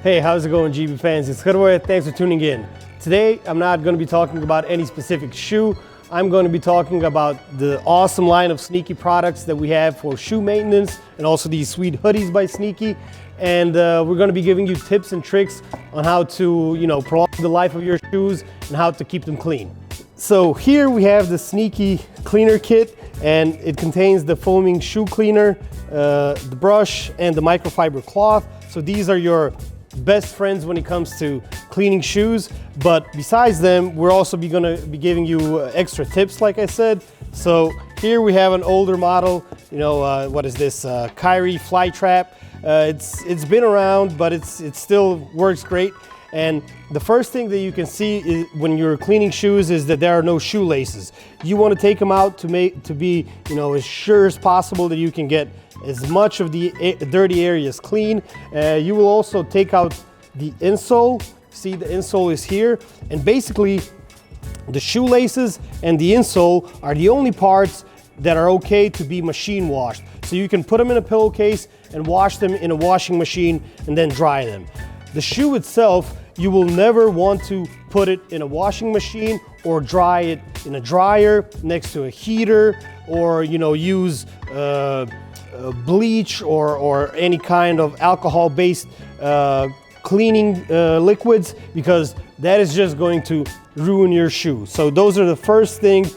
Hey, how's it going, GB fans? It's Hrvoje. Thanks for tuning in. Today, I'm not going to be talking about any specific shoe. I'm going to be talking about the awesome line of Sneaky products that we have for shoe maintenance, and also these sweet hoodies by Sneaky. And we're going to be giving you tips and tricks on how to, prolong the life of your shoes and how to keep them clean. So here we have the Sneaky cleaner kit, and it contains the foaming shoe cleaner, the brush, and the microfiber cloth. So these are your best friends when it comes to cleaning shoes. But besides them, we're also going to be giving you extra tips, like I said. So here we have an older model. What is this? Kyrie fly trap. It's been around, but it still works great. And the first thing that you can see is when you're cleaning shoes is that there are no shoelaces. You want to take them out to be as sure as possible that you can get as much of the dirty areas clean. You will also take out the insole. See, the insole is here, and basically the shoelaces and the insole are the only parts that are okay to be machine washed. So you can put them in a pillowcase and wash them in a washing machine and then dry them. The shoe itself, you will never want to put it in a washing machine or dry it in a dryer next to a heater, or use bleach or any kind of alcohol-based cleaning liquids, because that is just going to ruin your shoe. So those are the first things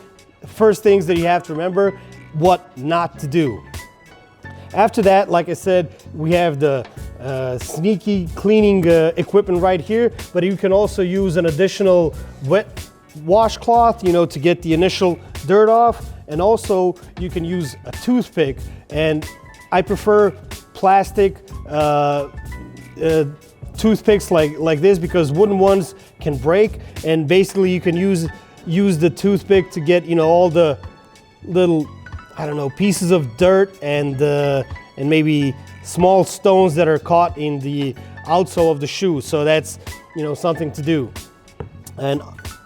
that you have to remember what not to do. After that, like I said, we have the Sneaky cleaning equipment right here, but you can also use an additional wet washcloth, to get the initial dirt off. And also you can use a toothpick, and I prefer plastic toothpicks like this, because wooden ones can break, and basically you can use the toothpick to get all the little, pieces of dirt and maybe small stones that are caught in the outsole of the shoe. So that's something to do. And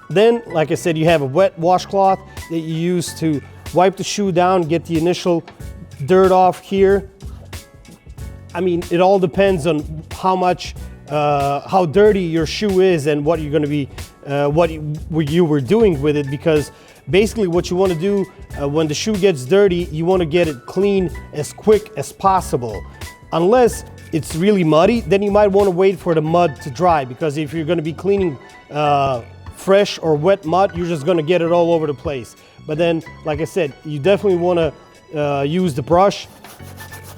then, like I said, you have a wet washcloth that you use to wipe the shoe down, get the initial dirt off here. It all depends on how dirty your shoe is and what you're going to be, what you were doing with it. Because basically, what you want to do when the shoe gets dirty, you want to get it clean as quick as possible. Unless it's really muddy, then you might want to wait for the mud to dry, because if you're going to be cleaning fresh or wet mud, you're just going to get it all over the place. But then, like I said, you definitely want to use the brush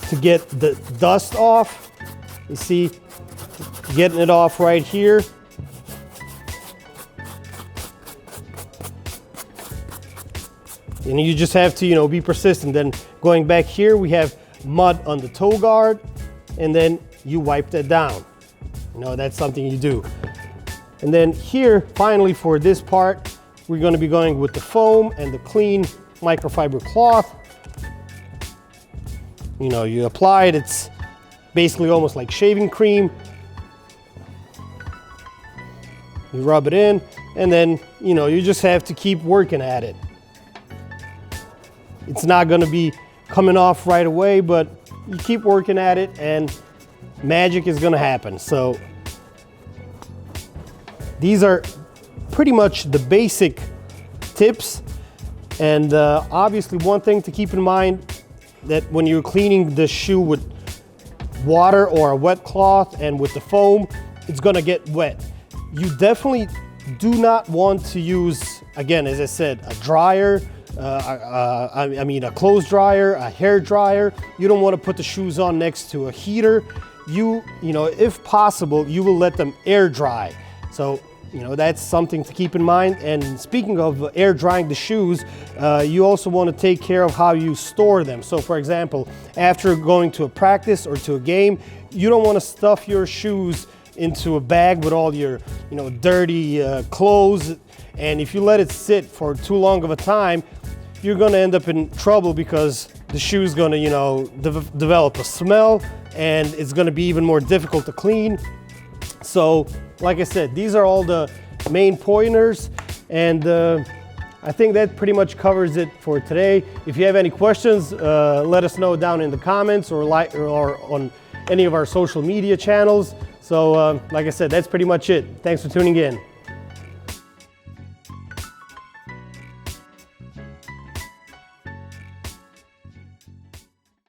to get the dust off. You see, getting it off right here. And you just have to, be persistent. Then going back here, we have mud on the toe guard, and then you wipe that down. That's something you do. And then here, finally, for this part, we're going to be going with the foam and the clean microfiber cloth. You apply it. It's basically almost like shaving cream. You rub it in, and then, you just have to keep working at it. It's not going to be coming off right away, but you keep working at it and magic is going to happen. So these are pretty much the basic tips. And obviously, one thing to keep in mind, that when you're cleaning the shoe with water or a wet cloth and with the foam, it's going to get wet. You definitely do not want to use, again, as I said, a dryer, a clothes dryer, a hair dryer. You don't want to put the shoes on next to a heater. If possible, you will let them air dry. So, that's something to keep in mind. And speaking of air drying the shoes, you also want to take care of how you store them. So, for example, after going to a practice or to a game, you don't want to stuff your shoes into a bag with all your, dirty clothes. And if you let it sit for too long of a time, you're going to end up in trouble, because the shoe is going to, develop a smell, and it's going to be even more difficult to clean. So, like I said, these are all the main pointers, and I think that pretty much covers it for today. If you have any questions, let us know down in the comments, or on any of our social media channels. So like I said, that's pretty much it. Thanks for tuning in.